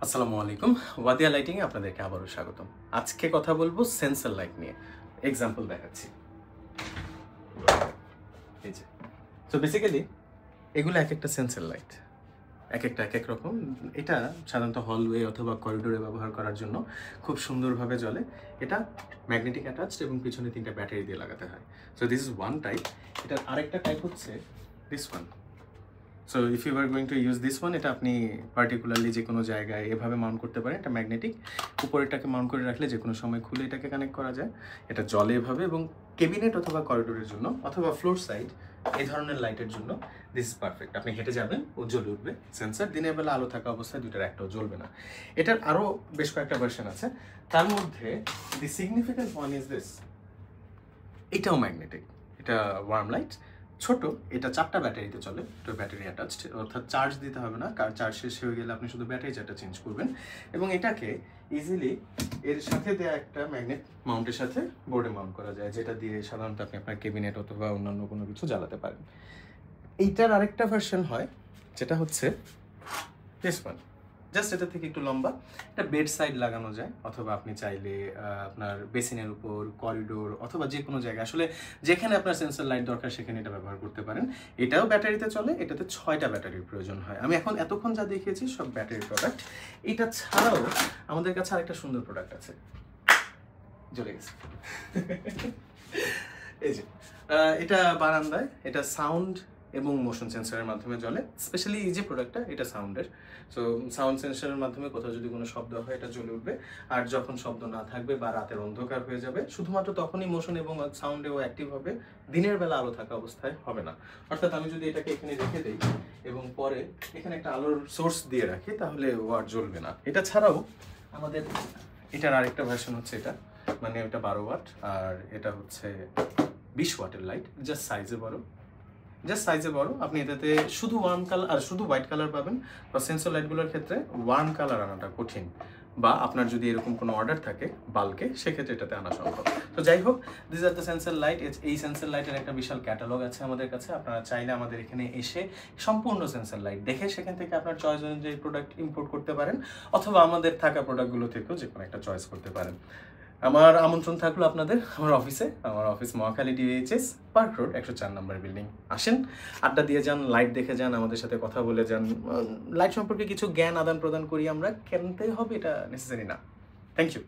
আসসালামু আলাইকুম। ওয়াদিয়া লাইটিংয়ে আপনাদেরকে আবারও স্বাগতম। আজকে কথা বলবো সেন্সর লাইট নিয়ে। এক্সাম্পল দেখাচ্ছি। এই যে। সো বেসিক্যালি এগুলো একেকটা সেন্সর লাইট। একেকটা একেক রকম। এটা সাধারণত হলওয়ে অথবা করিডোরে ব্যবহার করার জন্য খুব সুন্দরভাবে জ্বলে। এটা ম্যাগনেটিক অ্যাটাচড এবং পিছনে ৩টা ব্যাটারি দিয়ে লাগাতে হয়। So this is one type. এটার আরেকটা টাইপ হচ্ছে this one. So if you are going to use this one, এটা আপনি পার্টিকুলারলি যে কোনো জায়গায় এভাবে মাউন্ট করতে পারেন। এটা ম্যাগনেটিক, উপরেরটাকে মাউন্ট করে রাখলে যে কোনো সময় খুলে এটাকে কানেক্ট করা যায়। এটা জ্বলে এভাবে এবং কেবিনেট অথবা করিডোরের জন্য অথবা ফ্লোর সাইড এই ধরনের লাইটের জন্য দিস ইজ পারফেক্ট। আপনি হেঁটে যাবেন, ও জ্বলে উঠবে। সেন্সার দিনের বেলা আলো থাকা অবস্থায় দুইটার একটাও জ্বলবে না। এটার আরও বেশ কয়েকটা ভার্সন আছে। তার মধ্যে দি সিগনিফিক্যান্ট ওয়ান ইজ দিস। এটাও ম্যাগনেটিক, এটা ওয়ার্ম লাইট, ছোট। এটা 4টা ব্যাটারিতে চলে, তো ব্যাটারি অ্যাটাচড, অর্থাৎ চার্জ দিতে হবে না। কার চার্জ শেষ হয়ে গেলে আপনি শুধু ব্যাটারি চার্জটা চেঞ্জ করবেন এবং এটাকে ইজিলি এর সাথে দেওয়া একটা ম্যাগনেট মাউন্টের সাথে বোর্ডে মাউন্ট করা যায়, যেটা দিয়ে সাধারণত আপনি আপনার কেবিনেট অথবা অন্যান্য কোনো কিছু জ্বালাতে পারেন। এইটার আরেকটা ভার্সন হয় যেটা হচ্ছে দিস ওয়ান। জাস্ট এটা থেকে একটু লম্বা। এটা বেড সাইড লাগানো যায় অথবা আপনি চাইলে আপনার বেসিনের উপর, করিডোর অথবা যে কোনো জায়গায়, আসলে যেখানে আপনার সেন্সর লাইট দরকার সেখানে এটা ব্যবহার করতে পারেন। এটাও ব্যাটারিতে চলে। এটাতে 6টা ব্যাটারির প্রয়োজন হয়। আমি এখন এতক্ষণ যা দেখিয়েছি সব ব্যাটারির প্রোডাক্ট। এটা ছাড়াও আমাদের কাছে আরেকটা সুন্দর প্রোডাক্ট আছে। জ্বলে গেছে। এই যে এটা বারান্দায়, এটা সাউন্ড এবং মোশন সেন্সরের মাধ্যমে জ্বলে। স্পেশালি এই যে প্রোডাক্টটা, এটা সাউন্ডের। সো সাউন্ড সেন্সরের মাধ্যমে কোথাও যদি কোনো শব্দ হয় এটা জ্বলে উঠবে। আর যখন শব্দ না থাকবে বা রাতের অন্ধকার হয়ে যাবে, শুধুমাত্র তখনই মোশন এবং সাউন্ডেও অ্যাক্টিভ হবে, দিনের বেলা আলো থাকা অবস্থায় হবে না। অর্থাৎ আমি যদি এটাকে এখানে রেখে দিই এবং পরে এখানে একটা আলোর সোর্স দিয়ে রাখি, তাহলে ও আর জ্বলবে না। এটা ছাড়াও আমাদের এটার আরেকটা ভার্সন হচ্ছে এটা, মানে এটা 12 ওয়াট আর এটা হচ্ছে 20 ওয়াটের লাইট। জাস্ট সাইজে বড়। আপনি এটাতে শুধু ওয়ার্ম কালার আর শুধু হোয়াইট কালার পাবেন। বা সেন্সর লাইটগুলোর ক্ষেত্রে ওয়ার্ম কালার আনাটা কঠিন, বা আপনার যদি এরকম কোনো অর্ডার থাকে বাল্কে, সেক্ষেত্রে এটাতে আনা সম্ভব। তো যাই হোক, this are the sensor light. এই সেন্সর লাইটের একটা বিশাল ক্যাটালগ আছে আমাদের কাছে। আপনারা চাইলে আমাদের এখানে এসে সম্পূর্ণ সেন্সর লাইট দেখে সেখান থেকে আপনার চয়েস অনুযায়ী প্রোডাক্ট ইম্পোর্ট করতে পারেন, অথবা আমাদের থাকা প্রোডাক্টগুলো থেকেও যে কোনো একটা চয়েস করতে পারেন। আমার আমন্ত্রণ থাকলো আপনাদের আমার অফিসে। আমার office Mohakhali DHS park road 104 নম্বর বিল্ডিং। আসেন, আড্ডা দিয়ে যান, লাইট দেখে যান, আমাদের সাথে কথা বলে যান। লাইট সম্পর্কে কিছু জ্ঞান আদান প্রদান করি আমরা। কিনতে হবে এটা নেসেসারি না। Thank you.